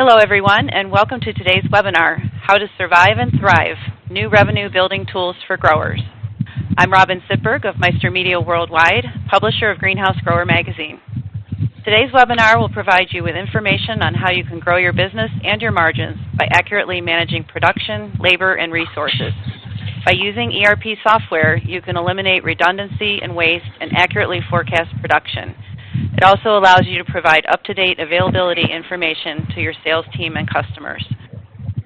Hello, everyone, and welcome to today's webinar, How to Survive and Thrive, New Revenue Building Tools for Growers. I'm Robin Sittberg of Meister Media Worldwide, publisher of Greenhouse Grower Magazine. Today's webinar will provide you with information on how you can grow your business and your margins by accurately managing production, labor, and resources. By using ERP software, you can eliminate redundancy and waste and accurately forecast production. It also allows you to provide up-to-date availability information to your sales team and customers.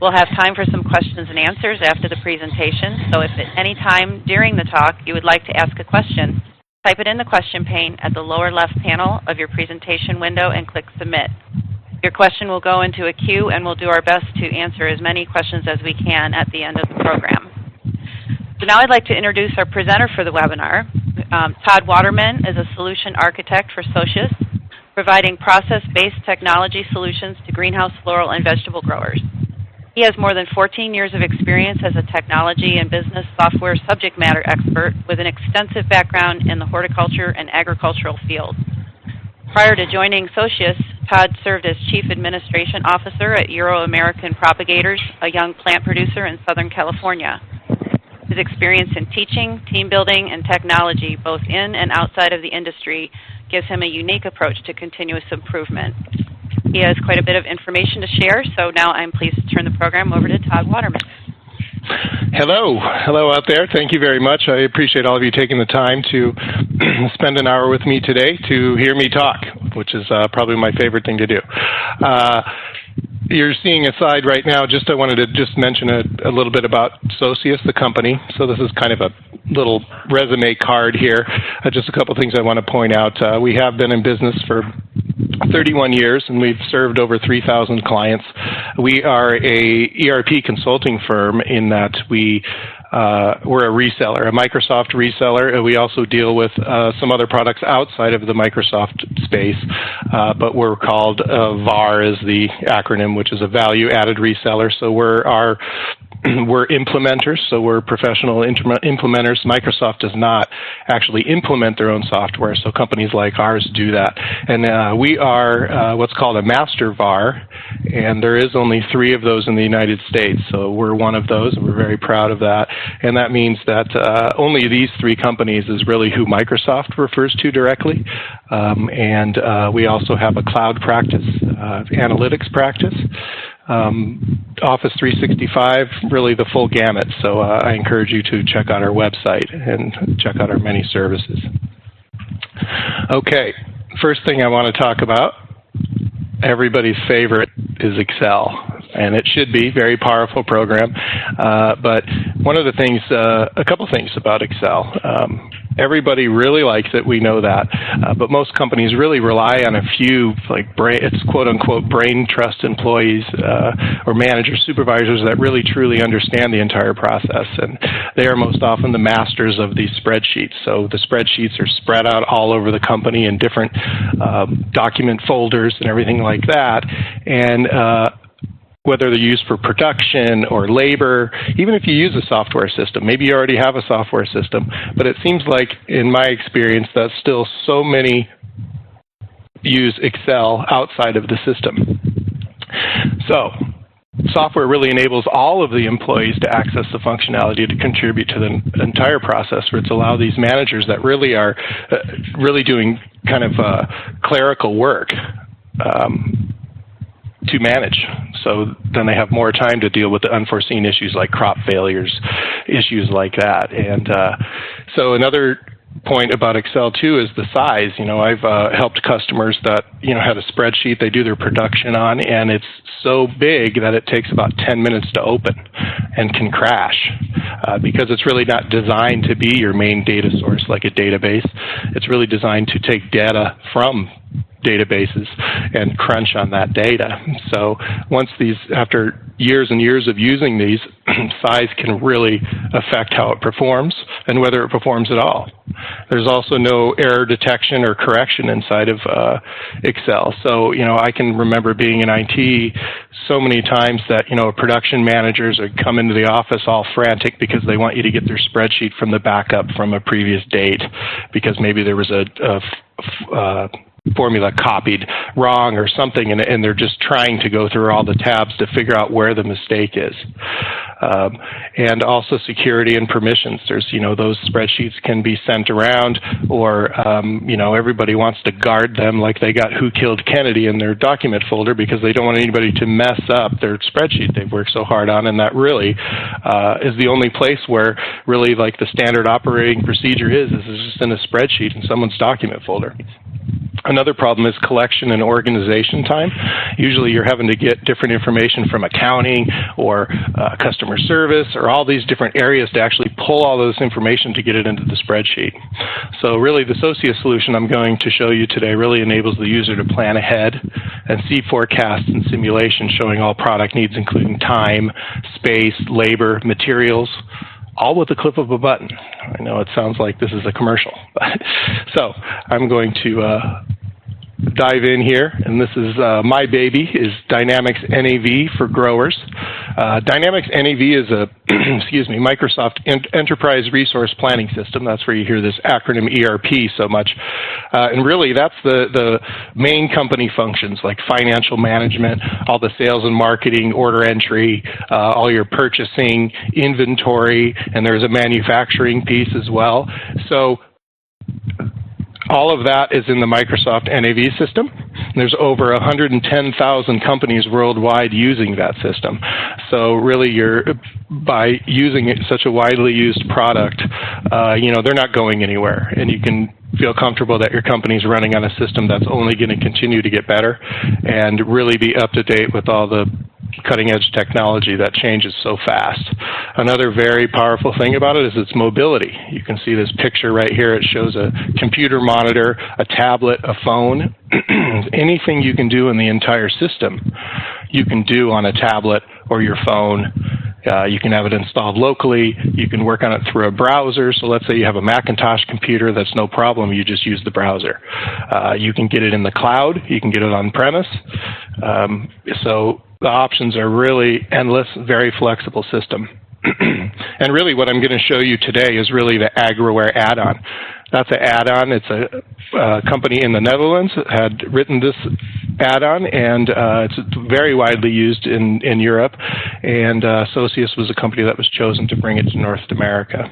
We'll have time for some questions and answers after the presentation, so if at any time during the talk you would like to ask a question, type it in the question pane at the lower left panel of your presentation window and click Submit. Your question will go into a queue, and we'll do our best to answer as many questions as we can at the end of the program. So now I'd like to introduce our presenter for the webinar. Todd Waterman is a solution architect for Socius, providing process-based technology solutions to greenhouse, floral, and vegetable growers. He has more than 14 years of experience as a technology and business software subject matter expert with an extensive background in the horticulture and agricultural fields. Prior to joining Socius, Todd served as Chief Administration Officer at Euro-American Propagators, a young plant producer in Southern California. His experience in teaching, team building, and technology, both in and outside of the industry, gives him a unique approach to continuous improvement. He has quite a bit of information to share, so now I'm pleased to turn the program over to Todd Waterman. Hello. Hello out there. Thank you very much. I appreciate all of you taking the time to spend an hour with me today to hear me talk, which is probably my favorite thing to do. You're seeing a slide right now. I wanted to just mention a little bit about Socius, the company. So this is kind of a little resume card here. Just a couple things I want to point out. We have been in business for 31 years, and we've served over 3,000 clients. We are a ERP consulting firm in that we're a reseller, a Microsoft reseller. We also deal with some other products outside of the Microsoft space, but we're called VAR is the acronym, which is a value-added reseller. So we're implementers, so we're professional implementers. Microsoft does not actually implement their own software, so companies like ours do that. And we are what's called a master VAR, and there is only 3 of those in the United States, so we're one of those, and we're very proud of that. And that means that only these 3 companies is really who Microsoft refers to directly. And we also have a cloud practice, analytics practice, Office 365, really the full gamut. So I encourage you to check out our website and check out our many services. Okay, first thing I want to talk about, everybody's favorite is Excel. And it should be a very powerful program. But one of the things, a couple things about Excel. Everybody really likes it, we know that. But most companies really rely on a few, it's quote-unquote brain trust employees or managers, supervisors that really truly understand the entire process. And they are most often the masters of these spreadsheets. So the spreadsheets are spread out all over the company in different document folders and everything like that. And whether they're used for production or labor, even if you use a software system, maybe you already have a software system, but it seems like, in my experience, that still so many use Excel outside of the system. So software really enables all of the employees to access the functionality to contribute to the entire process, where it's allow these managers that really are really doing kind of clerical work to manage. So then they have more time to deal with the unforeseen issues like crop failures, issues like that. And so another point about Excel too is the size. I've helped customers that had a spreadsheet they do their production on, and it's so big that it takes about 10 minutes to open and can crash because it's really not designed to be your main data source like a database. It's really designed to take data from databases and crunch on that data. So after years and years of using these, size can really affect how it performs and whether it performs at all. There's also no error detection or correction inside of Excel. So, I can remember being in IT so many times that, production managers would come into the office all frantic because they want you to get their spreadsheet from the backup from a previous date because maybe there was a formula copied wrong or something, and they're just trying to go through all the tabs to figure out where the mistake is. And also security and permissions. There's, those spreadsheets can be sent around, or, everybody wants to guard them like they got Who Killed Kennedy in their document folder because they don't want anybody to mess up their spreadsheet they've worked so hard on, and that really is the only place where really like the standard operating procedure is just in a spreadsheet in someone's document folder. Another problem is collection and organization time. Usually you're having to get different information from accounting or customer service or all these different areas to actually pull all this information to get it into the spreadsheet. So really the SOCIA solution I'm going to show you today really enables the user to plan ahead and see forecasts and simulations showing all product needs, including time, space, labor, materials, all with the click of a button. I know it sounds like this is a commercial. So I'm going to dive in here, and this is my baby, is Dynamics NAV for growers. Dynamics NAV is a Microsoft Enterprise Resource Planning System. That's where you hear this acronym ERP so much. And really, that's the main company functions like financial management, all the sales and marketing, order entry, all your purchasing, inventory, and there's a manufacturing piece as well. So all of that is in the Microsoft NAV system. There's over 110,000 companies worldwide using that system. So really, by using such a widely used product, they're not going anywhere. And you can feel comfortable that your company's running on a system that's only going to continue to get better and really be up to date with all the cutting-edge technology that changes so fast. Another very powerful thing about it is its mobility. You can see this picture right here. It shows a computer monitor, a tablet, a phone. Anything you can do in the entire system, you can do on a tablet or your phone. You can have it installed locally. You can work on it through a browser. So let's say you have a Macintosh computer, that's no problem. You just use the browser. You can get it in the cloud. You can get it on premise. So the options are really endless, very flexible system. And really what I'm going to show you today is really the Agriware add-on. That's an add-on. It's a company in the Netherlands had written this add-on, and it's very widely used in Europe. And Socius was a company that was chosen to bring it to North America.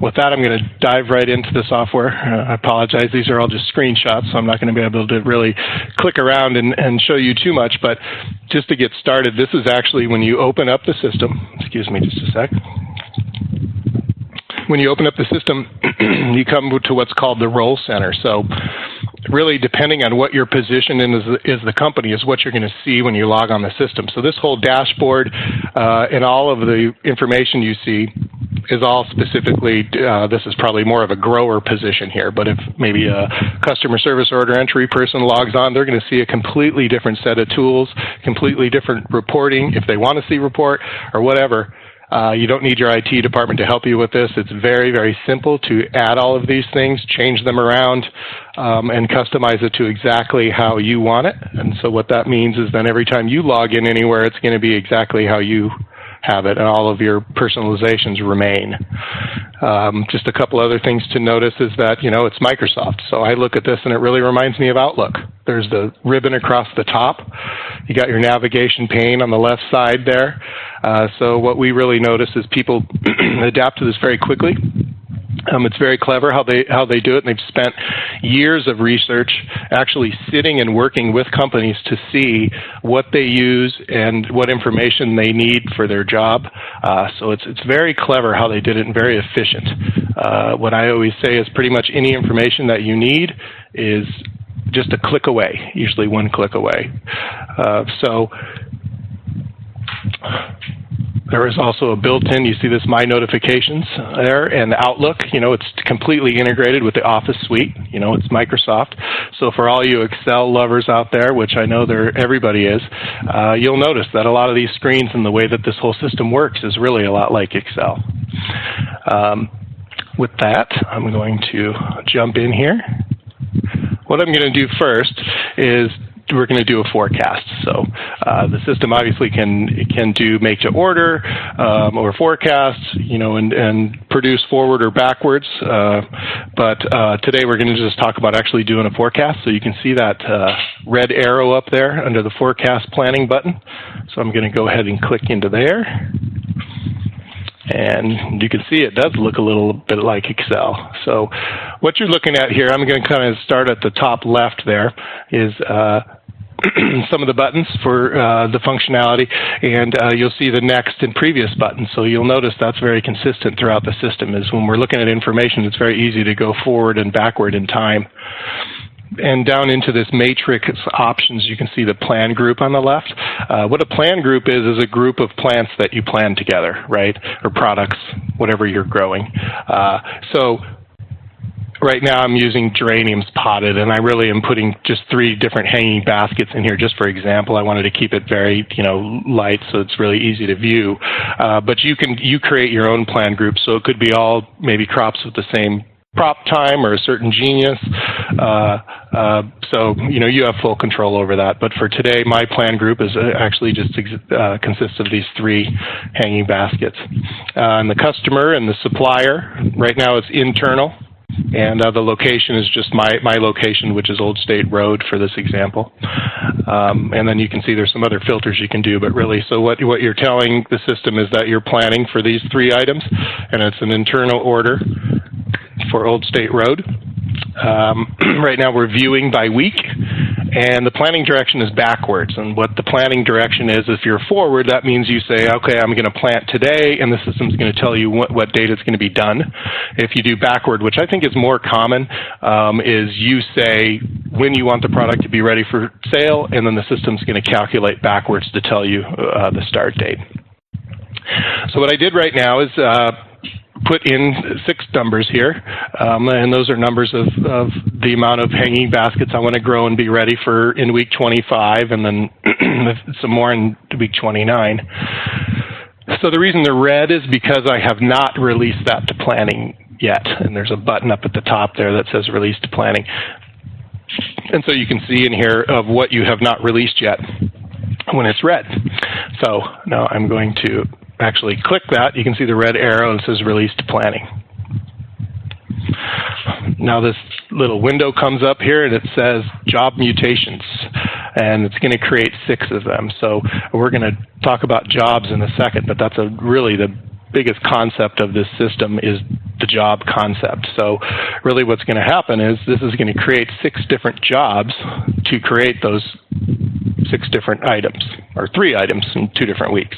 With that, I'm going to dive right into the software. I apologize. These are all just screenshots, so I'm not going to be able to really click around and show you too much. But just to get started, this is actually when you open up the system. Excuse me just a sec. When you open up the system, you come to what's called the role center. So really, depending on what your position in is the company, is what you're going to see when you log on the system. So this whole dashboard and all of the information you see is all specifically, this is probably more of a grower position here, but if maybe a customer service order entry person logs on, they're going to see a completely different set of tools, completely different reporting if they want to see report or whatever. You don't need your IT department to help you with this. It's very, very simple to add all of these things, change them around, and customize it to exactly how you want it. And so what that means is then every time you log in anywhere, it's going to be exactly how you have it, and all of your personalizations remain. Just a couple other things to notice is that, it's Microsoft. So I look at this and it really reminds me of Outlook. There's the ribbon across the top. You got your navigation pane on the left side there. So what we really notice is people adapt to this very quickly. It's very clever how they do it, and they've spent years of research actually sitting and working with companies to see what they use and what information they need for their job. So it's very clever how they did it and very efficient. What I always say is pretty much any information that you need is just a click away, usually one click away. There is also a built-in, you see this My Notifications there, and Outlook, it's completely integrated with the Office suite. It's Microsoft. So for all you Excel lovers out there, which I know everybody is, you'll notice that a lot of these screens and the way that this whole system works is really a lot like Excel. With that, I'm going to jump in here. What I'm going to do first is we're going to do a forecast. So the system obviously can do make to order or forecast, and produce forward or backwards. But today we're going to just talk about actually doing a forecast. So you can see that red arrow up there under the forecast planning button. So I'm going to go ahead and click into there. And you can see it does look a little bit like Excel. So what you're looking at here, I'm going to kind of start at the top left there, is some of the buttons for the functionality, and you'll see the next and previous buttons. So you'll notice that's very consistent throughout the system, is when we're looking at information, it's very easy to go forward and backward in time. And down into this matrix options, you can see the plan group on the left. What a plan group is a group of plants that you plan together, right? Or products, whatever you're growing. So right now I'm using geraniums potted, and I really am putting just 3 different hanging baskets in here just for example. I wanted to keep it very, light so it's really easy to view. But you create your own plan group, so it could be all maybe crops with the same prop time or a certain genius. So, you have full control over that. But for today, my plan group is actually just consists of these 3 hanging baskets. And the customer and the supplier, right now it's internal. And the location is just my location, which is Old State Road for this example. And then you can see there's some other filters you can do, but really, so what you're telling the system is that you're planning for these 3 items, and it's an internal order for Old State Road. Right now we're viewing by week, and the planning direction is backwards. And what the planning direction is, if you're forward, that means you say, okay, I'm going to plant today, and the system's going to tell you what date it's going to be done. If you do backward, which I think is more common, is you say when you want the product to be ready for sale, and then the system's going to calculate backwards to tell you the start date. So what I did right now is put in 6 numbers here, and those are numbers of the amount of hanging baskets I want to grow and be ready for in week 25, and then some more in week 29. So the reason they're red is because I have not released that to planning yet, and there's a button up at the top there that says release to planning. And so you can see in here of what you have not released yet when it's red. So now I'm going to actually click that. You can see the red arrow and it says release to planning. Now this little window comes up here and it says job mutations, and it's going to create 6 of them. So we're going to talk about jobs in a second, but that's really the biggest concept of this system is the job concept. So really what's going to happen is this is going to create 6 different jobs to create those 6 different items, or 3 items in 2 different weeks.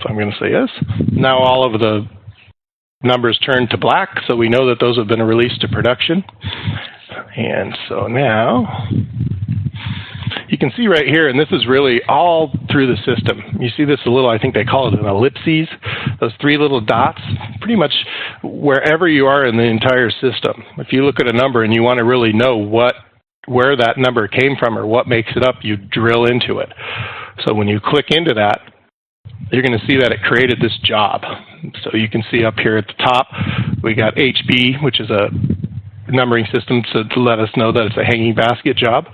So I'm going to say yes. Now all of the numbers turn to black, so we know that those have been released to production. And so now you can see right here, and this is really all through the system. You see this I think they call it an ellipses, those 3 little dots, pretty much wherever you are in the entire system. If you look at a number and you want to really know where that number came from or what makes it up, you drill into it. So when you click into that, you're going to see that it created this job. So you can see up here at the top, we got HB, which is a numbering system to let us know that it's a hanging basket job,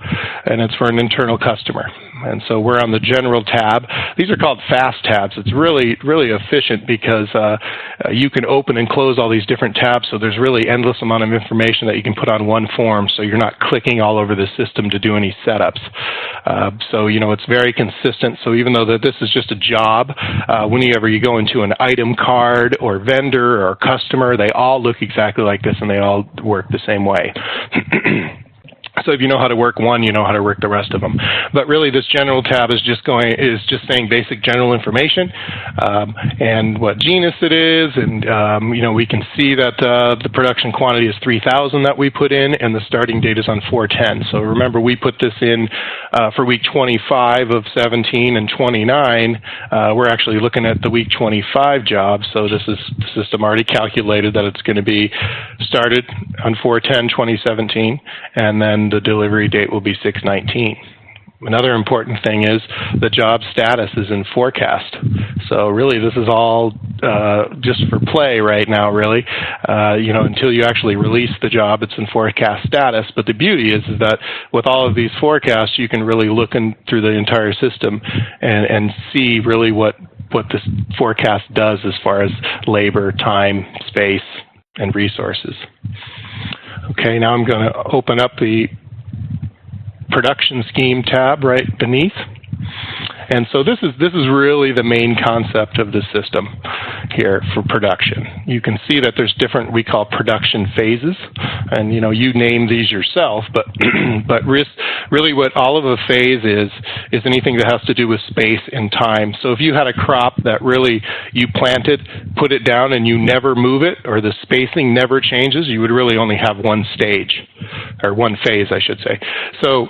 and it's for an internal customer. And so we're on the general tab. These are called fast tabs. It's really, really efficient because you can open and close all these different tabs, so there's really endless amount of information that you can put on one form, so you're not clicking all over the system to do any setups. So, it's very consistent. So even though that this is just a job, whenever you go into an item card or vendor or customer, they all look exactly like this and they all work the same way. So if you know how to work one, you know how to work the rest of them. But really, this general tab is just saying basic general information and what genus it is, and we can see that the production quantity is 3,000 that we put in, and the starting date is on 4/10. So remember, we put this in for week 25 of 17 and 29. We're actually looking at the week 25 job. So this is the system already calculated that it's going to be started on 4/10/2017, and then the delivery date will be 6/19. Another important thing is the job status is in forecast. So really this is all just for play right now, really. Until you actually release the job, it's in forecast status. But the beauty is that with all of these forecasts, you can really look through the entire system and see really what this forecast does as far as labor, time, space, and resources. Okay, now I'm going to open up the production scheme tab right beneath. And so this is really the main concept of the system here for production. You can see that there's different, we call production phases, and you name these yourself, but but really what all of a phase is anything that has to do with space and time. So if you had a crop that really you planted, put it down, and you never move it, or the spacing never changes, you would really only have one stage, or one phase, I should say. So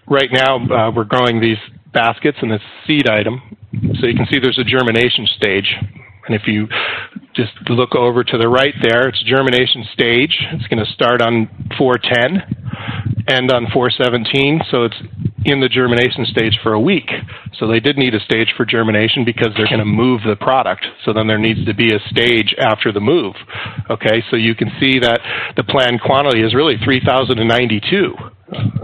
right now we're growing these baskets and it's seed item. So you can see there's a germination stage. And if you just look over to the right there, it's germination stage. It's going to start on 410, end on 417. So it's in the germination stage for a week. So they did need a stage for germination because they're going to move the product. So then there needs to be a stage after the move. Okay, so you can see that the planned quantity is really 3,092.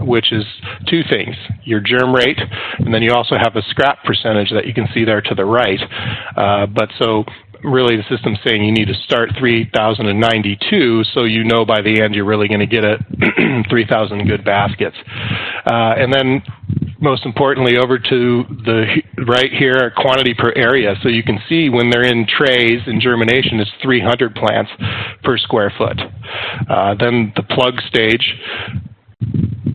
Which is two things, your germ rate, and then you also have a scrap percentage that you can see there to the right. But so really the system's saying you need to start 3,092, so you know by the end you're really going to get 3,000 good baskets. And then most importantly, over to the right here, quantity per area. So you can see when they're in trays in germination, it's 300 plants per square foot. Then the plug stage,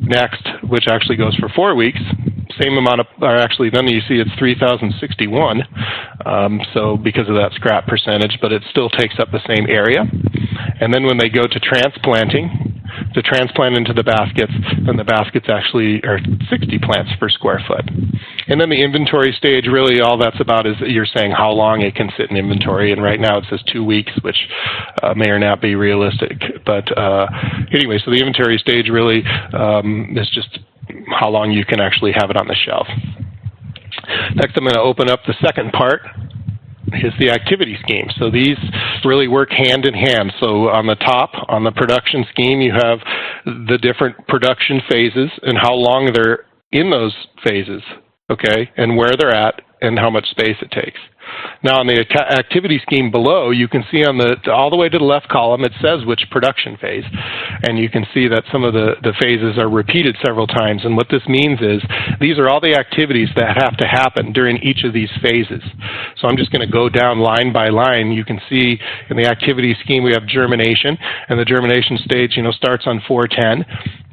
next, which actually goes for 4 weeks, same amount of, or actually then you see it's 3,061, so because of that scrap percentage, but it still takes up the same area. And then when they go to transplanting, to transplant into the baskets, then the baskets actually are 60 plants per square foot. And then the inventory stage, really all that's about is you're saying how long it can sit in inventory, and right now it says 2 weeks, which may or not be realistic. But anyway, so the inventory stage really is just how long you can actually have it on the shelf. Next, I'm going to open up the second part, is the activity scheme. So these really work hand in hand. So on the top, on the production scheme, you have the different production phases and how long they're in those phases, okay, and where they're at and how much space it takes. Now on the activity scheme below, you can see on the all the way to the left column, it says which production phase. And you can see that some of the phases are repeated several times. And what this means is these are all the activities that have to happen during each of these phases. So I'm just going to go down line by line. You can see in the activity scheme we have germination, and the germination stage starts on 410.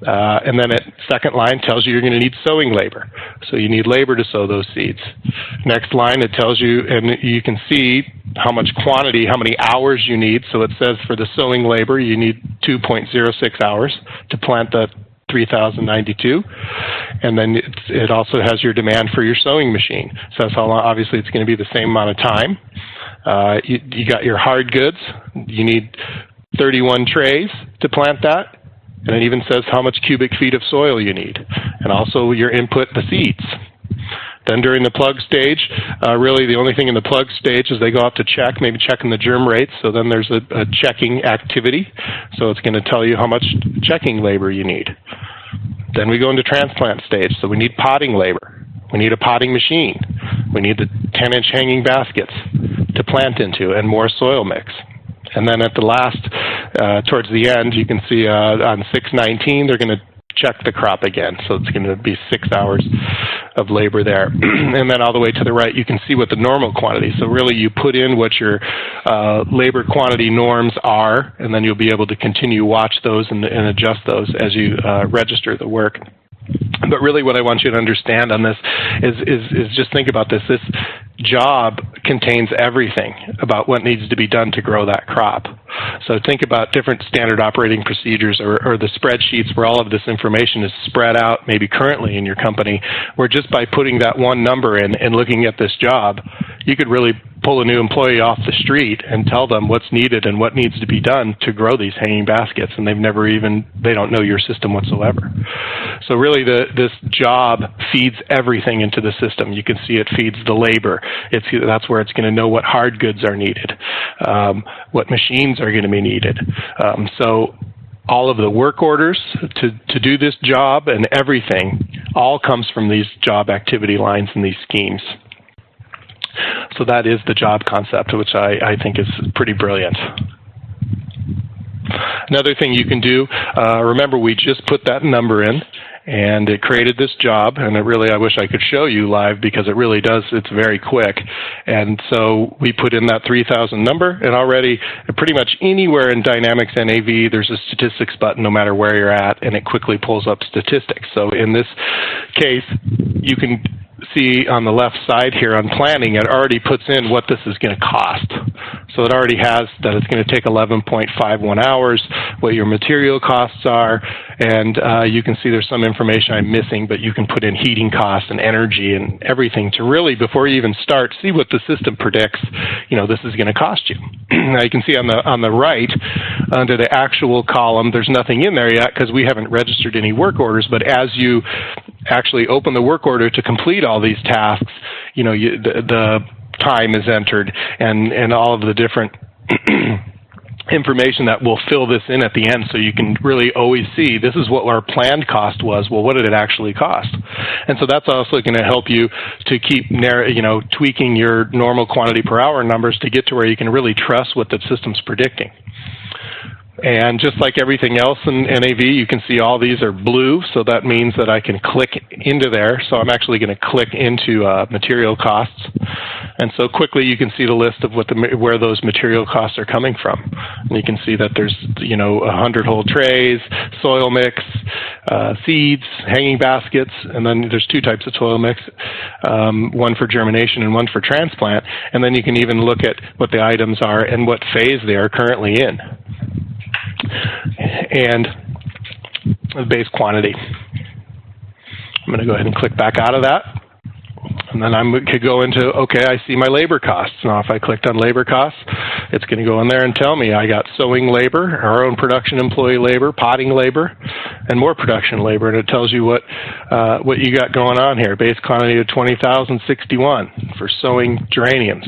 And then at second line tells you you're going to need sowing labor. So you need labor to sow those seeds. Next line, it tells you, and you can see how much quantity, how many hours you need. So it says for the sowing labor, you need 2.06 hours to plant the 3,092. And then it also has your demand for your sewing machine. So that's how long, obviously it's going to be the same amount of time. You got your hard goods. You need 31 trays to plant that. And it even says how much cubic feet of soil you need. And also your input, the seeds. Then during the plug stage, really the only thing in the plug stage is they go out to check, maybe checking the germ rates. So then there's a checking activity. So it's going to tell you how much checking labor you need. Then we go into transplant stage. So we need potting labor. We need a potting machine. We need the 10-inch hanging baskets to plant into and more soil mix. And then at the last, towards the end, you can see on 619, they're going to check the crop again. So it's going to be 6 hours of labor there. And then all the way to the right, you can see what the normal quantity. So really you put in what your labor quantity norms are, and then you'll be able to continue watch those and adjust those as you register the work. But really what I want you to understand on this is just think about this. This job contains everything about what needs to be done to grow that crop. So think about different standard operating procedures or the spreadsheets where all of this information is spread out, maybe currently in your company, where just by putting that one number in and looking at this job, you could really pull a new employee off the street and tell them what's needed and what needs to be done to grow these hanging baskets, and they don't know your system whatsoever. So really this job feeds everything into the system. You can see it feeds the labor. That's where it's going to know what hard goods are needed, what machines are going to be needed. So all of the work orders to do this job and everything all comes from these job activity lines and these schemes. So that is the job concept, which I think is pretty brilliant. Another thing you can do, remember we just put that number in, and it created this job, and I wish I could show you live because it really does, it's very quick. And so we put in that 3,000 number, and already pretty much anywhere in Dynamics NAV, there's a statistics button no matter where you're at, and it quickly pulls up statistics. So in this case, you can see on the left side here on planning, it already puts in what this is going to cost. So it already has that it's going to take 11.51 hours, what your material costs are, and you can see there's some information I'm missing, but you can put in heating costs and energy and everything to really, before you even start, see what the system predicts, this is going to cost you. Now you can see on the right, under the actual column, there's nothing in there yet because we haven't registered any work orders, but as you actually open the work order to complete all these tasks, the time is entered and all of the different information that will fill this in at the end, so you can really always see this is what our planned cost was. Well, what did it actually cost? And so that's also going to help you to keep tweaking your normal quantity per hour numbers to get to where you can really trust what the system's predicting. And just like everything else in NAV, you can see all these are blue, so that means that I can click into there. So I'm actually going to click into material costs. And so quickly you can see the list of where those material costs are coming from. And you can see that there's 100-hole trays, soil mix, seeds, hanging baskets, and then there's two types of soil mix, one for germination and one for transplant. And then you can even look at what the items are and what phase they are currently in. And the base quantity. I'm going to go ahead and click back out of that. And then I could go into, okay, I see my labor costs. Now, if I clicked on labor costs, it's going to go in there and tell me I got sewing labor, our own production employee labor, potting labor, and more production labor. And it tells you what you got going on here. Base quantity of 20,061 for sowing geraniums,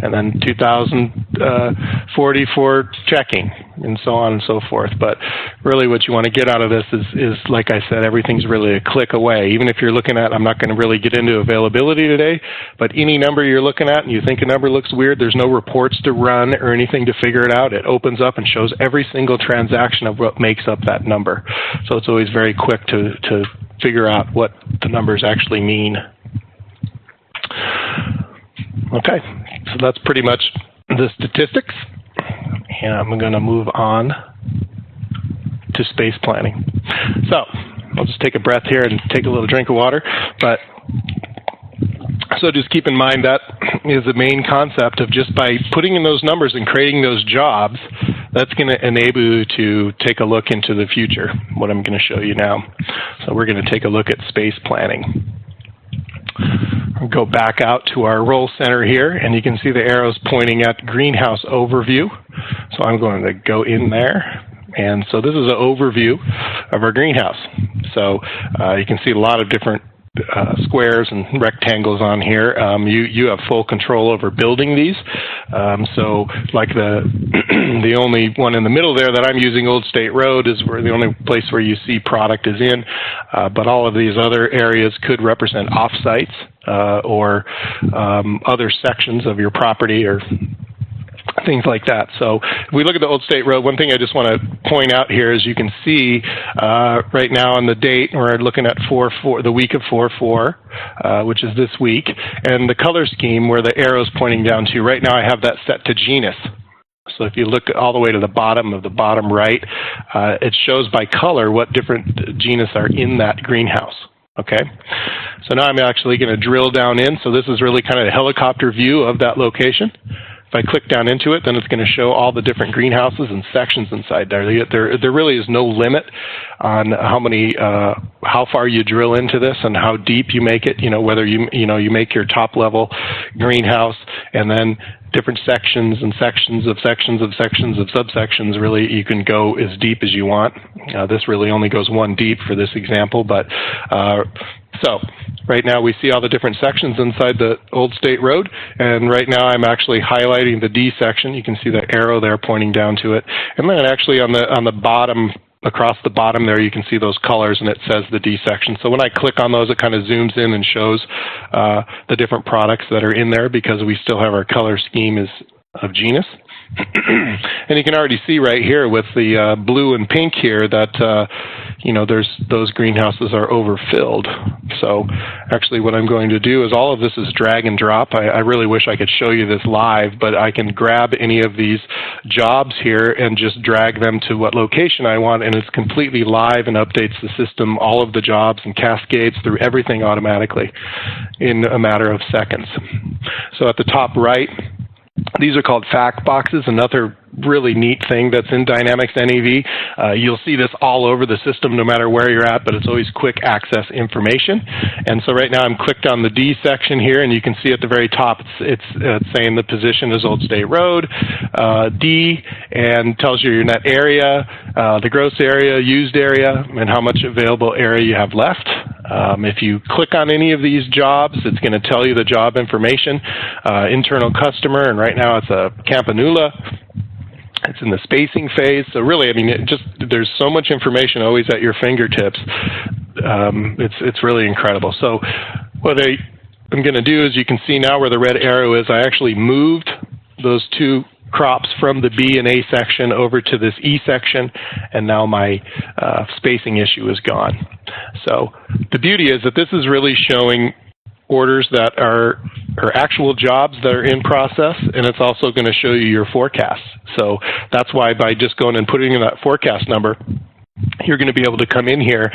and then 2,040 for checking, and so on and so forth. But really what you want to get out of this is like I said, everything's really a click away. Even if you're looking at, I'm not going to really get into availability today, but any number you're looking at and you think a number looks weird, there's no reports to run or anything to figure it out. It opens up and shows every single transaction of what makes up that number. So it's always very quick to figure out what the numbers actually mean. Okay, so that's pretty much the statistics. And I'm going to move on to space planning. So I'll just take a breath here and take a little drink of water. So just keep in mind that is the main concept of just by putting in those numbers and creating those jobs, that's going to enable you to take a look into the future, what I'm going to show you now. So we're going to take a look at space planning. I'll go back out to our roll center here, and you can see the arrows pointing at greenhouse overview. So I'm going to go in there. And so this is an overview of our greenhouse. So you can see a lot of different squares and rectangles on here. You have full control over building these. So like the only one in the middle there that I'm using, Old State Road, is where the only place where you see product is in. But all of these other areas could represent off-sites or other sections of your property or things like that. So if we look at the Old State Road, one thing I just want to point out here is you can see right now on the date, we're looking at the week of 4/4, which is this week, and the color scheme where the arrow's pointing down to, right now I have that set to genus. So if you look all the way to the bottom of the bottom right, it shows by color what different genus are in that greenhouse. Okay, so now I'm actually going to drill down in. So this is really kind of a helicopter view of that location. If I click down into it, then it's going to show all the different greenhouses and sections inside there. There really is no limit on how far you drill into this and how deep you make it. Whether you make your top level greenhouse and then different sections and sections of sections of sections of subsections. Really, you can go as deep as you want. This really only goes one deep for this example, but so right now we see all the different sections inside the Old State Road, and right now I'm actually highlighting the D section. You can see the arrow there pointing down to it, and then actually on the bottom, across the bottom there, you can see those colors, and it says the D section. So when I click on those, it kind of zooms in and shows the different products that are in there, because we still have our color scheme of genus. And you can already see right here with the blue and pink here that those greenhouses are overfilled. So actually what I'm going to do is all of this is drag and drop. I really wish I could show you this live, but I can grab any of these jobs here and just drag them to what location I want, and it's completely live and updates the system, all of the jobs, and cascades through everything automatically in a matter of seconds. So at the top right, these are called fact boxes, another really neat thing that's in Dynamics NEV. You'll see this all over the system no matter where you're at, but it's always quick access information. And so right now I'm clicked on the D section here, and you can see at the very top it's saying the position is Old State Road, D, and tells you your net area, the gross area, used area, and how much available area you have left. If you click on any of these jobs, it's going to tell you the job information, internal customer, and right now it's a Campanula. It's in the spacing phase. So really, I mean, there's so much information always at your fingertips. It's really incredible. So what I'm going to do is, you can see now where the red arrow is, I actually moved those two crops from the B and A section over to this E section, and now my spacing issue is gone. So the beauty is that this is really showing orders that are actual jobs that are in process, and it's also going to show you your forecast. So that's why by just going and putting in that forecast number, you're going to be able to come in here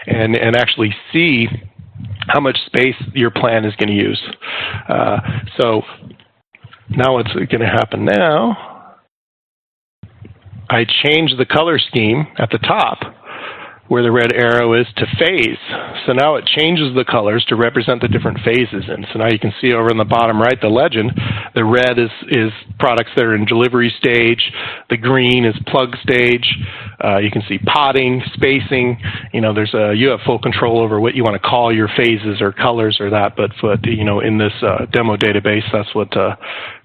and actually see how much space your plan is going to use. So now what's going to happen now, I change the color scheme at the top where the red arrow is to phase. So now it changes the colors to represent the different phases in. So now you can see over in the bottom right, the legend, the red is products that are in delivery stage, the green is plug stage, you can see potting, spacing, you have full control over what you want to call your phases or colors or that, but in this demo database, that's what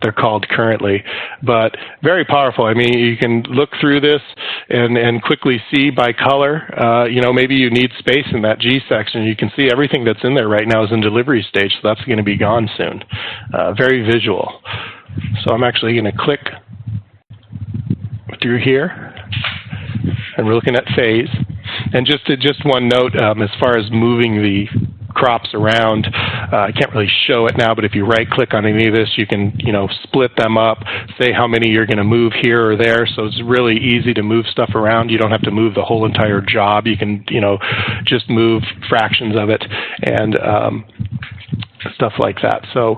they're called currently. But very powerful. I mean, you can look through this and quickly see by color. Maybe you need space in that G section. You can see everything that's in there right now is in delivery stage, so that's going to be gone soon. Very visual. So I'm actually going to click through here, and we're looking at phase. And just one note, as far as moving the crops around, I can't really show it now, but if you right-click on any of this, you can, split them up, say how many you're going to move here or there. So it's really easy to move stuff around. You don't have to move the whole entire job. You can, just move fractions of it and stuff like that. So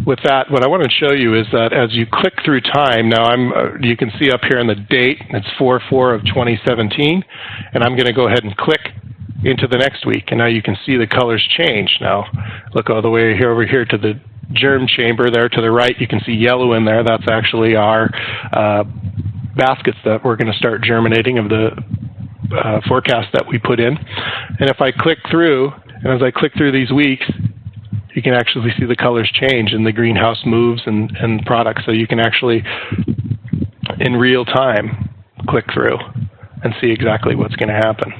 with that, what I want to show you is that as you click through time, now you can see up here in the date, it's 4/4 of 2017, and I'm going to go ahead and click into the next week, and now you can see the colors change. Now look all the way here over here to the germ chamber there to the right. You can see yellow in there. That's actually our baskets that we're going to start germinating of the forecast that we put in. And if I click through, and as I click through these weeks, you can actually see the colors change and the greenhouse moves and products. So you can actually, in real time, click through and see exactly what's going to happen.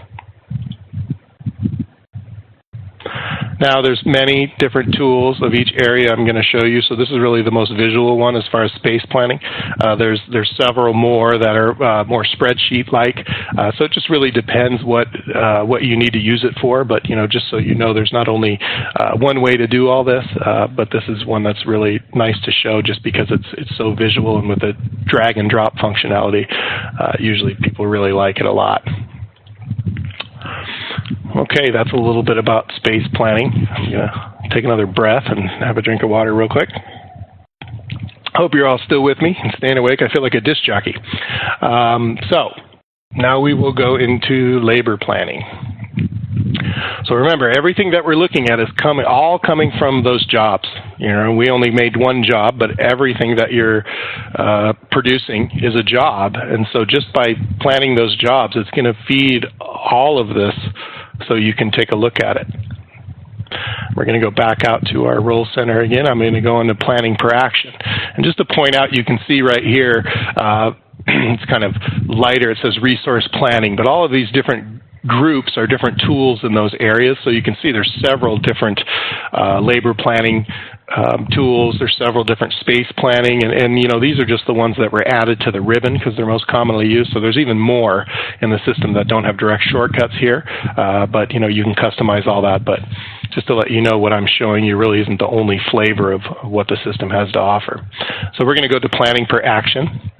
Now, there's many different tools of each area I'm going to show you. So this is really the most visual one as far as space planning. There's several more that are more spreadsheet-like. So it just really depends what you need to use it for. But just so you know, there's not only one way to do all this, but this is one that's really nice to show just because it's so visual, and with the drag and drop functionality, usually people really like it a lot. Okay, that's a little bit about space planning. I'm going to take another breath and have a drink of water real quick. Hope you're all still with me and staying awake. I feel like a disc jockey. So now we will go into labor planning. So remember, everything that we're looking at is all coming from those jobs. You know, we only made one job, but everything that you're producing is a job. And so just by planning those jobs, it's going to feed all of this so you can take a look at it. We're going to go back out to our role center again. I'm going to go into planning per action. And just to point out, you can see right here, it's kind of lighter. It says resource planning, but all of these different groups are different tools in those areas. So you can see there's several different labor planning tools. There's several different space planning, and you know, these are just the ones that were added to the ribbon because they're most commonly used. So there's even more in the system that don't have direct shortcuts here, but you know, you can customize all that. But just to let you know, what I'm showing you really isn't the only flavor of what the system has to offer. So we're going to go to planning per action.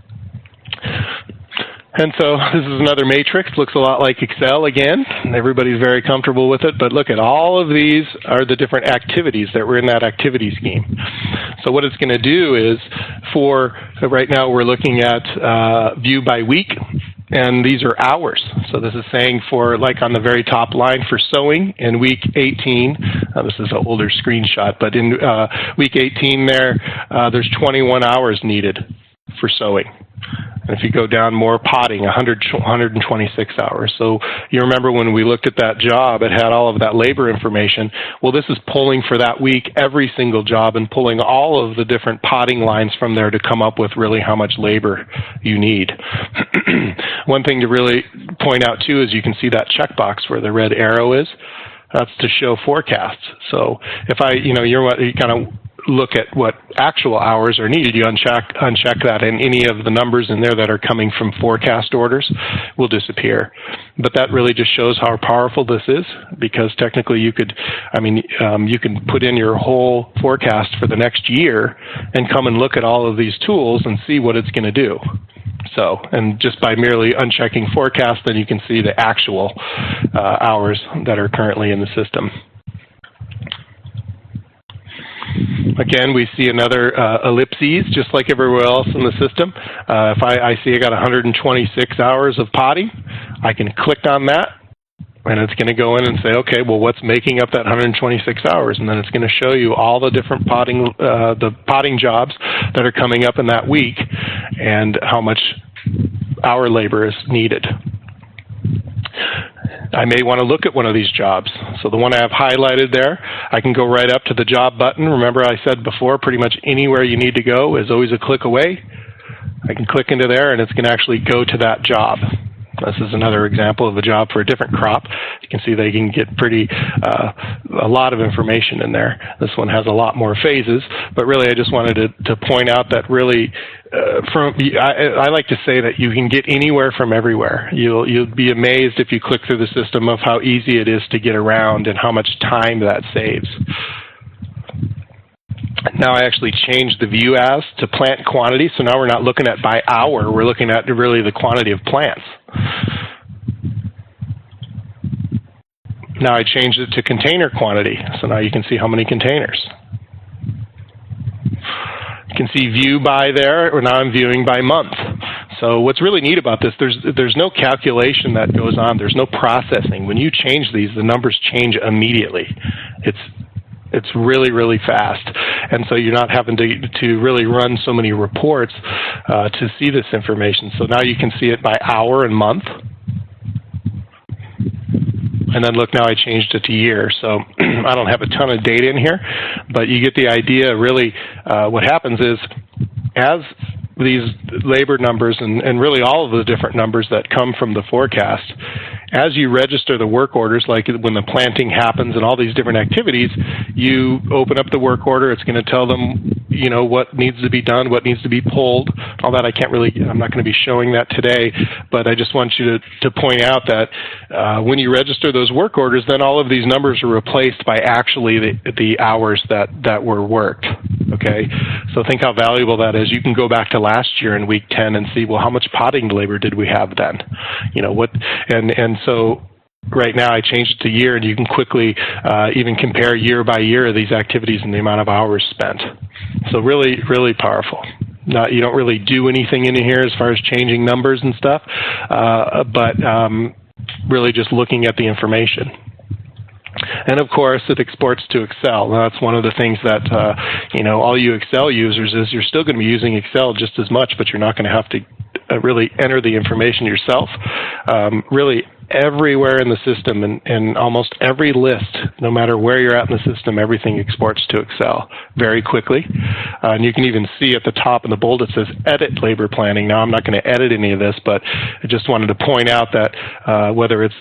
And so this is another matrix. Looks a lot like Excel again. Everybody's very comfortable with it. But look at all of these are the different activities that were in that activity scheme. So what it's going to do is right now we're looking at view by week. And these are hours. So this is saying for, like on the very top line, for sewing in week 18, this is an older screenshot, but in week 18 there's 21 hours needed for sewing. And if you go down more, potting, 126 hours. So you remember when we looked at that job, it had all of that labor information. Well, this is pulling for that week every single job and pulling all of the different potting lines from there to come up with really how much labor you need. One thing to really point out too is you can see that checkbox where the red arrow is. That's to show forecasts. So if you kind of look at what actual hours are needed, you uncheck that, and any of the numbers in there that are coming from forecast orders will disappear. But that really just shows how powerful this is, because technically you can put in your whole forecast for the next year and come and look at all of these tools and see what it's going to do. So, and just by merely unchecking forecast, then you can see the actual hours that are currently in the system. Again, we see another ellipses, just like everywhere else in the system. If I see I got 126 hours of potting, I can click on that, and it's going to go in and say, okay, well, what's making up that 126 hours? And then it's going to show you all the different potting jobs that are coming up in that week and how much hour labor is needed. I may want to look at one of these jobs. So the one I have highlighted there, I can go right up to the job button. Remember I said before, pretty much anywhere you need to go is always a click away. I can click into there and it's going to actually go to that job. This is another example of a job for a different crop. You can see they can get a lot of information in there. This one has a lot more phases, but really I just wanted to point out that really I like to say that you can get anywhere from everywhere. You'll be amazed if you click through the system of how easy it is to get around and how much time that saves. Now I actually changed the view as to plant quantity, so now we're not looking at by hour, we're looking at really the quantity of plants. Now I changed it to container quantity, so now you can see how many containers. You can see view by there, or now I'm viewing by month. So what's really neat about this, there's no calculation that goes on, there's no processing. When you change these, the numbers change immediately. It's really, really fast. And so you're not having to really run so many reports to see this information. So now you can see it by hour and month. And then look, now I changed it to year. So I don't have a ton of data in here, but you get the idea. Really, what happens is as these labor numbers and really all of the different numbers that come from the forecast, as you register the work orders, like when the planting happens and all these different activities, you open up the work order. It's going to tell them, you know, what needs to be done, what needs to be pulled, all that. I'm not going to be showing that today, but I just want you to point out that when you register those work orders, then all of these numbers are replaced by actually the hours that were worked. Okay, so think how valuable that is. You can go back to last year in week 10 and see, well, how much potting labor did we have then? You know what, and so right now I changed it to year, and you can quickly even compare year by year these activities and the amount of hours spent. So really, really powerful. You don't really do anything in here as far as changing numbers and stuff, but really just looking at the information. And of course, it exports to Excel. Now, that's one of the things that, all you Excel users is you're still going to be using Excel just as much, but you're not going to have to really enter the information yourself. Really, everywhere in the system and almost every list, no matter where you're at in the system, everything exports to Excel very quickly. And you can even see at the top in the bold it says edit labor planning. Now, I'm not going to edit any of this, but I just wanted to point out that whether it's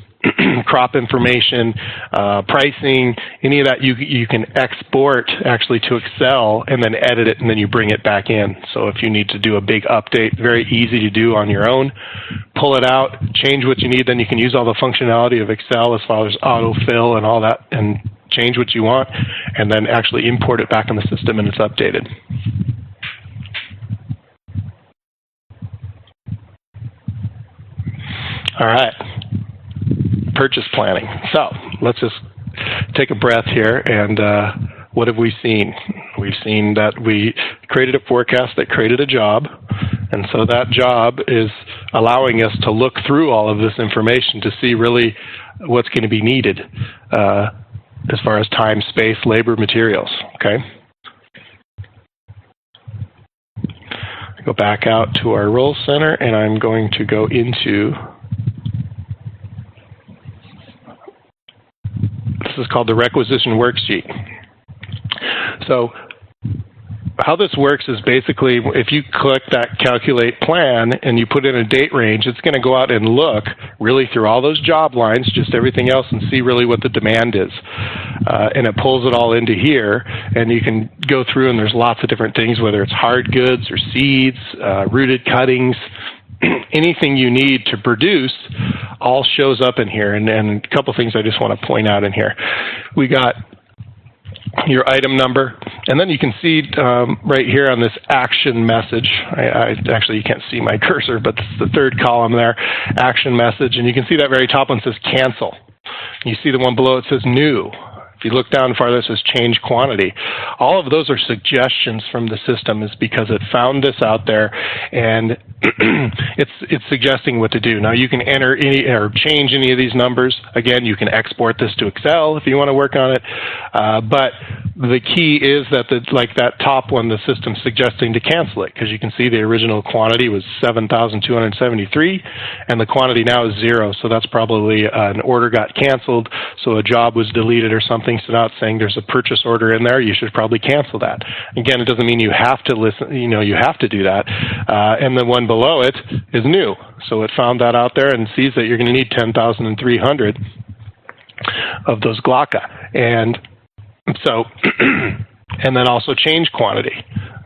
crop information, pricing, any of that, you can export actually to Excel and then edit it, and then you bring it back in. So if you need to do a big update, very easy to do on your own. Pull it out, change what you need, then you can use all the functionality of Excel as far as autofill and all that, and change what you want, and then actually import it back in the system, and it's updated. All right. Purchase planning. So let's just take a breath here, and what have we seen? We've seen that we created a forecast that created a job, and so that job is allowing us to look through all of this information to see really what's going to be needed as far as time, space, labor, materials. Okay. Go back out to our role center, and I'm going to go into. This is called the requisition worksheet. So how this works is basically if you click that calculate plan and you put in a date range, it's going to go out and look really through all those job lines, just everything else, and see really what the demand is. And it pulls it all into here, and you can go through, and there's lots of different things, whether it's hard goods or seeds, rooted cuttings, anything you need to produce all shows up in here. And a couple things I just want to point out in here. We got your item number, and then you can see right here on this action message, actually you can't see my cursor, but it's the third column there, action message, and you can see that very top one says cancel. You see the one below it says new. If you look down farther, it says change quantity. All of those are suggestions from the system, is because it found this out there, and it's suggesting what to do. Now, you can enter any or change any of these numbers. Again, you can export this to Excel if you want to work on it. But the key is that that top one, the system's suggesting to cancel it, because you can see the original quantity was 7,273, and the quantity now is 0. So that's probably an order got canceled, so a job was deleted or something. So now it's saying there's a purchase order in there. You should probably cancel that. Again, it doesn't mean you have to listen. You have to do that. And the one below it is new. So it found that out there and sees that you're going to need 10,300 of those Glocka. And so, and then also change quantity.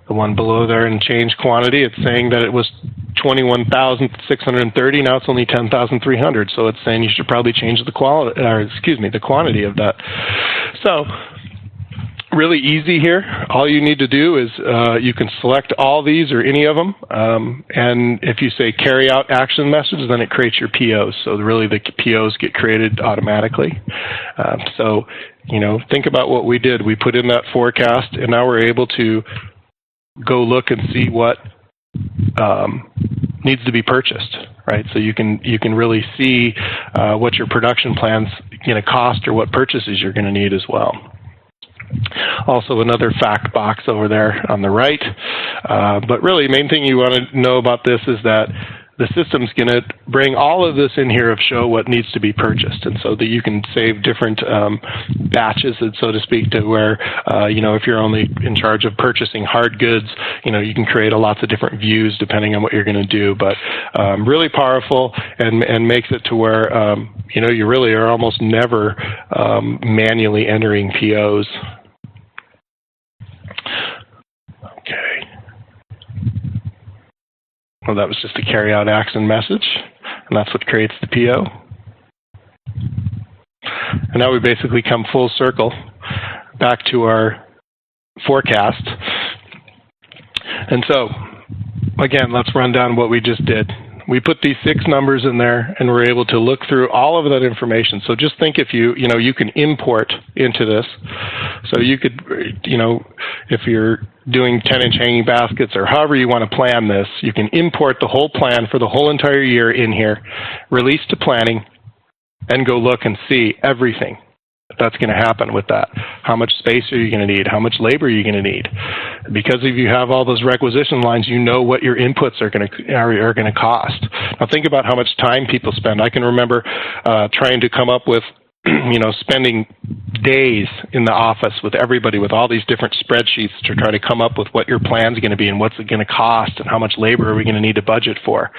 The one below there in change quantity, it's saying that it was 21,630. Now it's only 10,300. So it's saying you should probably change the quality, or the quantity of that. So really easy here. All you need to do is you can select all these or any of them, and if you say carry out action message, then it creates your POs. So really the POs get created automatically. So think about what we did. We put in that forecast, and now we're able to go look and see what needs to be purchased, right? So you can really see what your production plan's going to cost, or what purchases you're going to need as well. Also, another fact box over there on the right. But really, the main thing you want to know about this is that the system's going to bring all of this in here of show what needs to be purchased, and so that you can save different batches, so to speak, to where, if you're only in charge of purchasing hard goods, you can create lots of different views depending on what you're going to do. But really powerful, and makes it to where, you really are almost never manually entering POs. Okay. Well, that was just a carry out action message, and that's what creates the PO. And now we basically come full circle back to our forecast. And so, again, let's run down what we just did. We put these 6 numbers in there, and we're able to look through all of that information. So just think if you can import into this. So you could, if you're doing 10-inch hanging baskets or however you want to plan this, you can import the whole plan for the whole entire year in here, release to planning, and go look and see everything that's going to happen with that. How much space are you going to need? How much labor are you going to need? Because if you have all those requisition lines, you know what your inputs are going to cost. Now think about how much time people spend. I can remember trying to come up with, spending days in the office with everybody with all these different spreadsheets to try to come up with what your plan's going to be and what's it going to cost and how much labor are we going to need to budget for.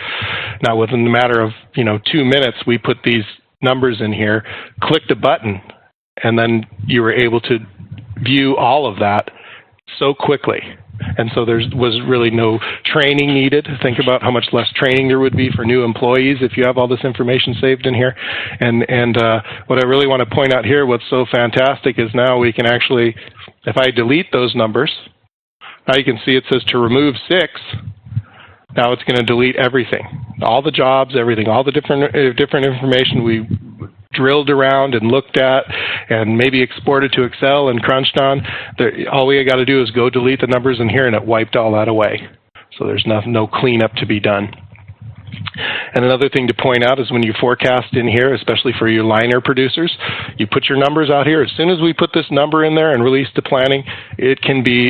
Now within the matter of 2 minutes, we put these numbers in here, clicked a button, and then you were able to view all of that so quickly. And so there was really no training needed. Think about how much less training there would be for new employees if you have all this information saved in here. And what I really want to point out here, what's so fantastic is now we can actually, if I delete those numbers, now you can see it says to remove 6. Now it's going to delete everything, all the jobs, everything, all the different information we drilled around and looked at and maybe exported to Excel and crunched on. All we got to do is go delete the numbers in here, and it wiped all that away. So there's no cleanup to be done. And another thing to point out is when you forecast in here, especially for your liner producers, you put your numbers out here. As soon as we put this number in there and release to planning,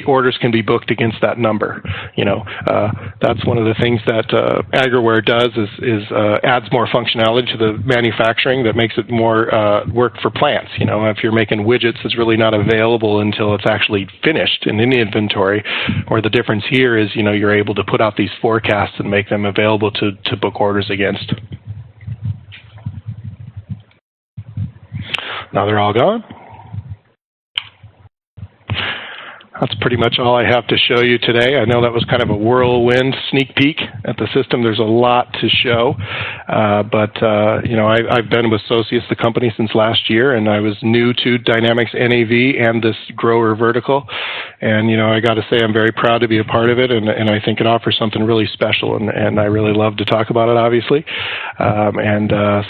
orders can be booked against that number. That's one of the things that Agriware does is adds more functionality to the manufacturing that makes it more work for plants. If you're making widgets, it's really not available until it's actually finished and in the inventory. Or the difference here is, you're able to put out these forecasts and make them available to book orders against. Now they're all gone. That's pretty much all I have to show you today. I know that was kind of a whirlwind sneak peek at the system. There's a lot to show, but I've been with Socius, the company, since last year, and I was new to Dynamics NAV and this grower vertical. And I got to say I'm very proud to be a part of it, and I think it offers something really special, and I really love to talk about it, obviously.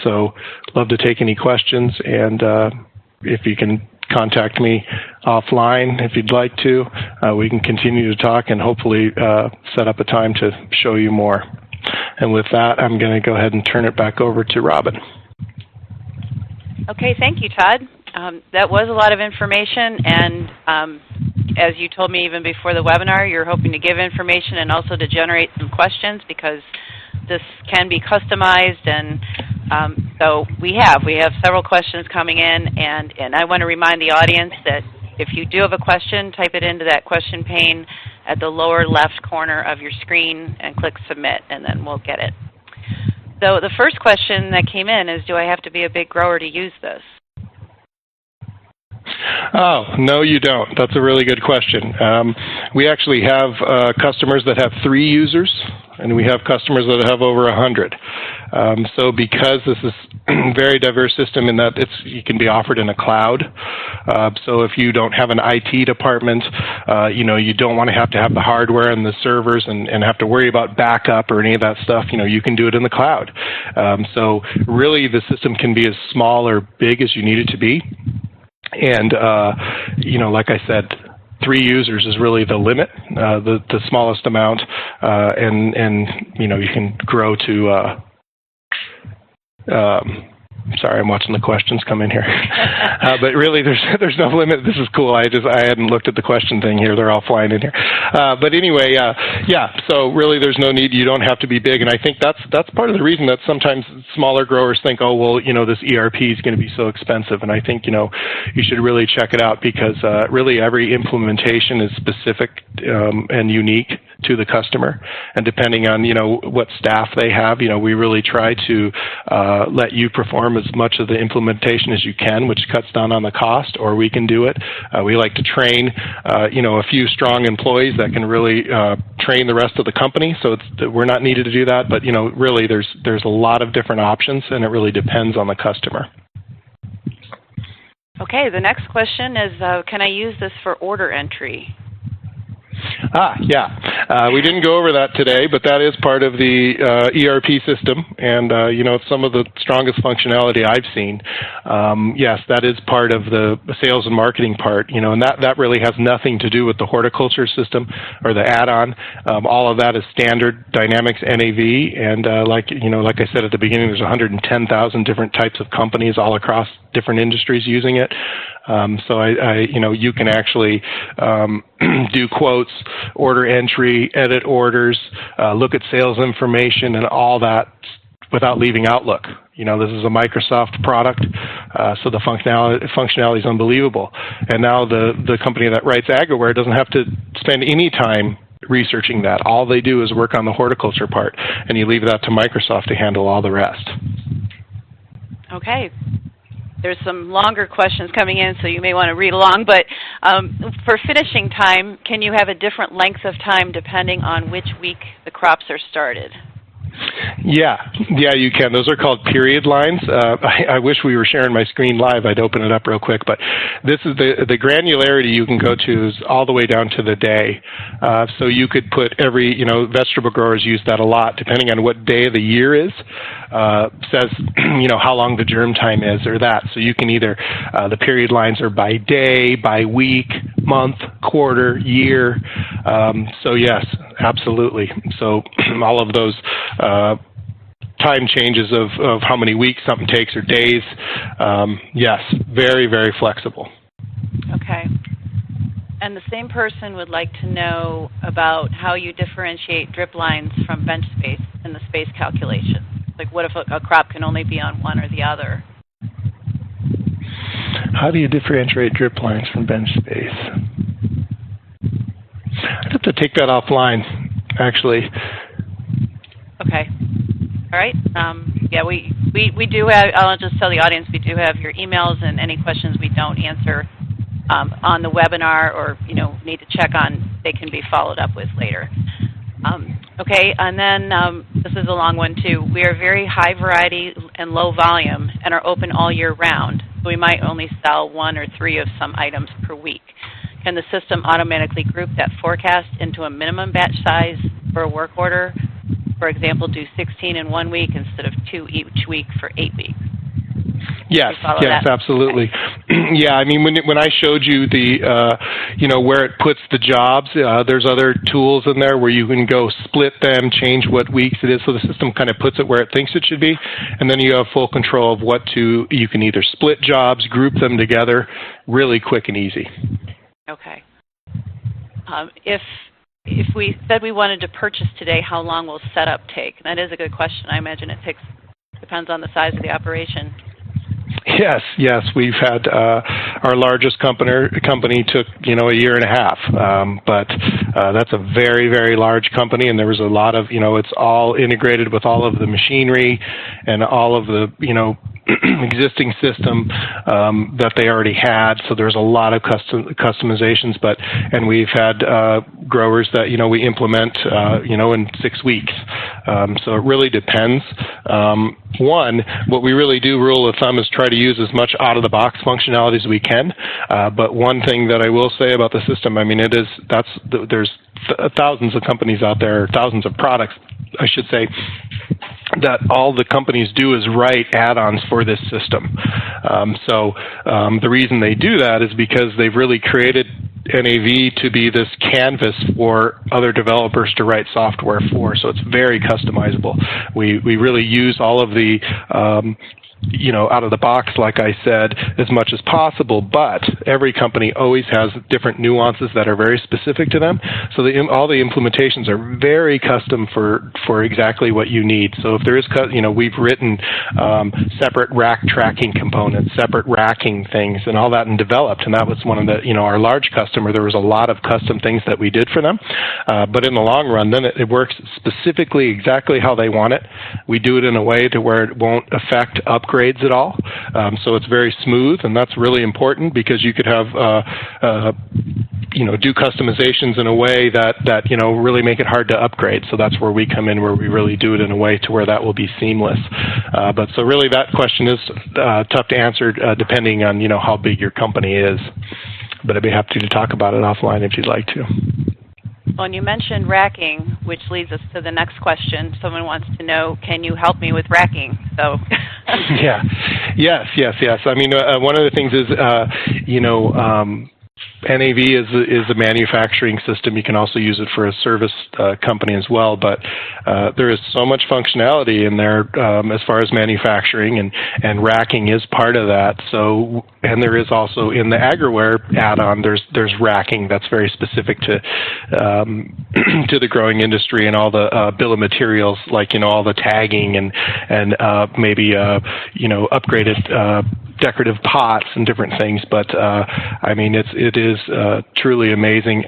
So love to take any questions, and if you can contact me offline if you'd like to. We can continue to talk and hopefully set up a time to show you more. And with that, I'm going to go ahead and turn it back over to Robin. Okay, thank you, Todd. That was a lot of information, and as you told me even before the webinar, you're hoping to give information and also to generate some questions because this can be customized, and so we have several questions coming in, and I want to remind the audience that if you do have a question, type it into that question pane at the lower left corner of your screen and click submit, and then we'll get it. So the first question that came in is, do I have to be a big grower to use this? Oh, no, you don't. That's a really good question. We actually have customers that have 3 users, and we have customers that have over 100. So because this is a very diverse system in that it can be offered in a cloud, so if you don't have an IT department, you don't want to have the hardware and the servers and have to worry about backup or any of that stuff, you can do it in the cloud. So really the system can be as small or big as you need it to be. And, like I said, 3 users is really the limit, the smallest amount, and you can grow to, sorry, I'm watching the questions come in here. But really, there's no limit. This is cool. I hadn't looked at the question thing here. They're all flying in here. But anyway, so really there's no need. You don't have to be big. And I think that's part of the reason that sometimes smaller growers think, oh, well, this ERP is going to be so expensive. And I think, you should really check it out because really every implementation is specific and unique to the customer. And depending on, what staff they have, we really try to let you perform as much of the implementation as you can, which cuts down on the cost, or we can do it. We like to train, a few strong employees that can really train the rest of the company. So we're not needed to do that, but really there's a lot of different options, and it really depends on the customer. Okay, the next question is, can I use this for order entry? Yeah. We didn't go over that today, but that is part of the ERP system, and it's some of the strongest functionality I've seen. Yes, that is part of the sales and marketing part, and that really has nothing to do with the horticulture system or the add-on. All of that is standard Dynamics NAV, and like I said at the beginning, there's 110,000 different types of companies all across different industries using it. So you can actually do quotes, order entry, edit orders, look at sales information, and all that without leaving Outlook. This is a Microsoft product, so the functionality is unbelievable. And now the company that writes Agriware doesn't have to spend any time researching that. All they do is work on the horticulture part, and you leave that to Microsoft to handle all the rest. Okay. There's some longer questions coming in, so you may want to read along. But for finishing time, can you have a different length of time depending on which week the crops are started? Yeah, you can. Those are called period lines. I wish we were sharing my screen live. I'd open it up real quick. But this is the granularity you can go to is all the way down to the day. So you could put vegetable growers use that a lot, depending on what day of the year is. Says, how long the germ time is or that. So you can either, the period lines are by day, by week, month, quarter, year. So yes, absolutely. So all of those time changes of how many weeks something takes or days, yes, very, very flexible. Okay. And the same person would like to know about how you differentiate drip lines from bench space in the space calculation. Like what if a crop can only be on one or the other? How do you differentiate drip lines from bench space? I'd have to take that offline, actually. Okay. All right. Yeah, we do have, I'll just tell the audience, we do have your emails, and any questions we don't answer on the webinar or, need to check on, they can be followed up with later. Okay, and then this is a long one too. We are very high variety and low volume and are open all year round. So we might only sell 1 or 3 of some items per week. Can the system automatically group that forecast into a minimum batch size for a work order? For example, do 16 in 1 week instead of 2 each week for 8 weeks. Yes, absolutely. Okay. Yeah, I mean, when I showed you the, where it puts the jobs, there's other tools in there where you can go split them, change what weeks it is, so the system kind of puts it where it thinks it should be, and then you have full control of you can either split jobs, group them together, really quick and easy. Okay. If we said we wanted to purchase today, how long will setup take? And that is a good question. I imagine depends on the size of the operation. Yes, we've had our largest company took a year and a half, but that's a very, very large company, and there was a lot of it's all integrated with all of the machinery and all of the existing system that they already had. So there's a lot of customizations, and we've had growers that we implement in 6 weeks. So it really depends. What we really do, rule of thumb, is try to use as much out-of-the-box functionality as we can. But one thing that I will say about the system, I mean, there's thousands of companies out there, thousands of products, I should say, that all the companies do is write add-ons for this system. So the reason they do that is because they've really created NAV to be this canvas for other developers to write software for. So it's very customizable. We really use all of the out of the box, like I said, as much as possible, but every company always has different nuances that are very specific to them. So all the implementations are very custom for exactly what you need. So if there is, we've written separate rack tracking components, separate racking things, and all that, and developed. And that was one of the, our large customer, there was a lot of custom things that we did for them. But in the long run, then it works specifically exactly how they want it. We do it in a way to where it won't affect upgrades at all. So it's very smooth, and that's really important because you could have, do customizations in a way that really make it hard to upgrade. So that's where we come in, where we really do it in a way to where that will be seamless. But so really that question is tough to answer depending on, how big your company is. But I'd be happy to talk about it offline if you'd like to. Well, and you mentioned racking, which leads us to the next question. Someone wants to know, can you help me with racking? So, Yeah, yes. I mean, one of the things is, NAV is a manufacturing system. You can also use it for a service company as well. But there is so much functionality in there as far as manufacturing, and racking is part of that. So, and there is also in the Agriware add-on, there's racking that's very specific to to the growing industry, and all the bill of materials, like all the tagging and maybe upgraded decorative pots and different things. But I mean, it is truly amazing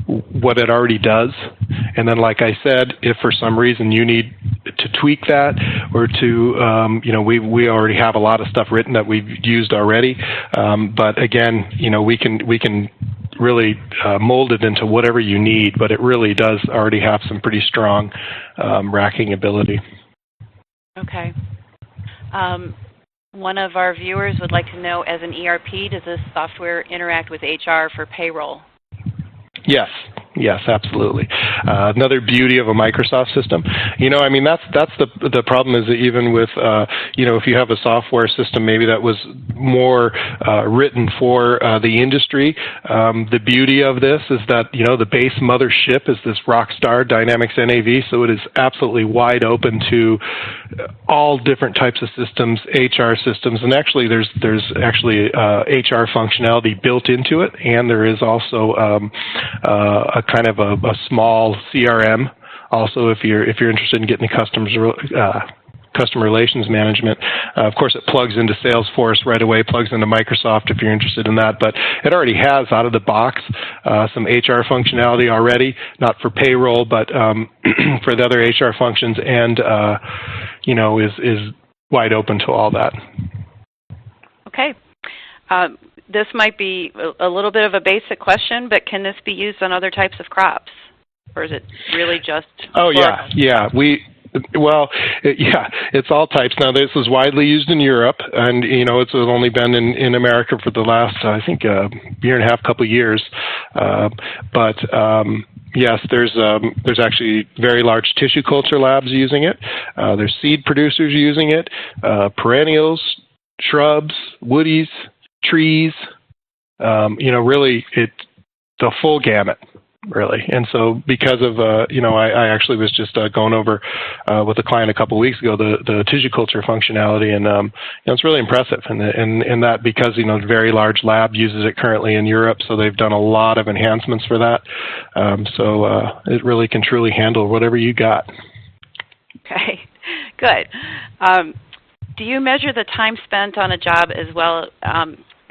what it already does. And then, like I said, if for some reason you need to tweak that, or to we already have a lot of stuff written that we've used already. But again, we can really mold it into whatever you need. But it really does already have some pretty strong racking ability. Okay. One of our viewers would like to know, as an ERP, does this software interact with HR for payroll? Yes, absolutely. Another beauty of a Microsoft system. I mean, that's the problem, is that even with, if you have a software system maybe that was more written for the industry, the beauty of this is that, the base mothership is this Rockstar Dynamics NAV, so it is absolutely wide open to all different types of systems, HR systems, and actually there's actually HR functionality built into it, and there is also a kind of a small CRM. Also, if you're interested in getting the customer relations management, of course, it plugs into Salesforce right away, plugs into Microsoft if you're interested in that. But it already has out of the box some HR functionality already, not for payroll, but for the other HR functions, and is wide open to all that. Okay. This might be a little bit of a basic question, but can this be used on other types of crops, or is it really just? Oh, yeah. It's all types. Now, this is widely used in Europe, and it's only been in America for the last, I think, year and a half, couple of years. But yes, there's actually very large tissue culture labs using it. There's seed producers using it, perennials, shrubs, woodies, trees, really the full gamut, really. And so because of, I actually was just going over with a client a couple of weeks ago the tissue culture functionality, and it's really impressive. And that because, a very large lab uses it currently in Europe, so they've done a lot of enhancements for that. So it really can truly handle whatever you got. Okay, good. Do you measure the time spent on a job as well,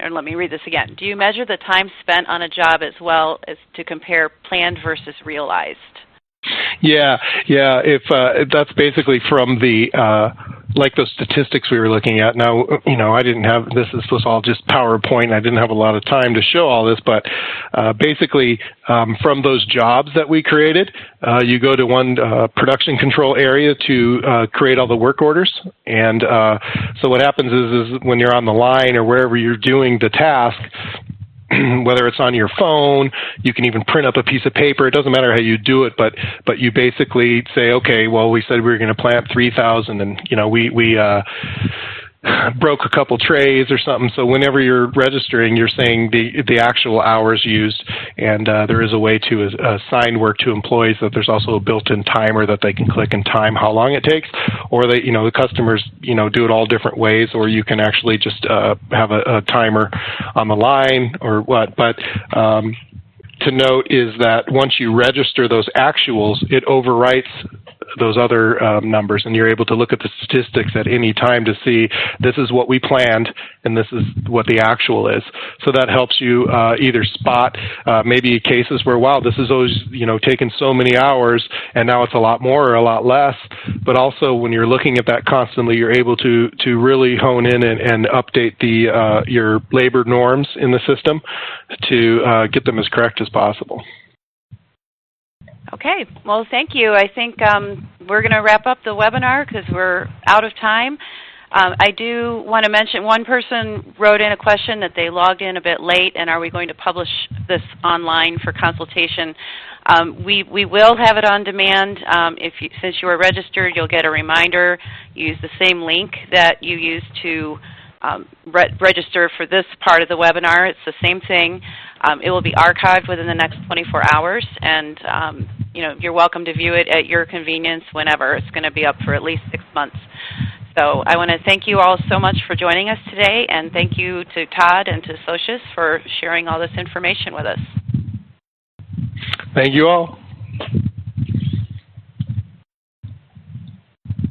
and let me read this again. Do you measure the time spent on a job as well as to compare planned versus realized? Yeah. If that's basically from the like those statistics we were looking at. Now, I didn't have this was all just PowerPoint. I didn't have a lot of time to show all this, but basically from those jobs that we created, you go to one production control area to create all the work orders. And so what happens is when you're on the line or wherever you're doing the task, whether it's on your phone, you can even print up a piece of paper. It doesn't matter how you do it, but you basically say, okay, well, we said we were going to plant 3,000, and we broke a couple trays or something. So whenever you're registering, you're saying the actual hours used, and there is a way to assign work to employees. That there's also a built-in timer that they can click and time how long it takes, or they, the customers, do it all different ways, or you can actually just have a timer on the line or what. But to note is that once you register those actuals, it overwrites those other numbers, and you're able to look at the statistics at any time to see this is what we planned and this is what the actual is. So that helps you either spot maybe cases where, wow, this is always taken so many hours and now it's a lot more or a lot less. But also when you're looking at that constantly, you're able to really hone in and update your labor norms in the system to get them as correct as possible. Okay. Well, thank you. I think we're going to wrap up the webinar because we're out of time. I do want to mention one person wrote in a question that they logged in a bit late, and are we going to publish this online for consultation? We will have it on demand. Since you are registered, you'll get a reminder. Use the same link that you used to register for this part of the webinar. It's the same thing. It will be archived within the next 24 hours, and you're welcome to view it at your convenience whenever. It's going to be up for at least 6 months. So I want to thank you all so much for joining us today, and thank you to Todd and to Socius for sharing all this information with us. Thank you all.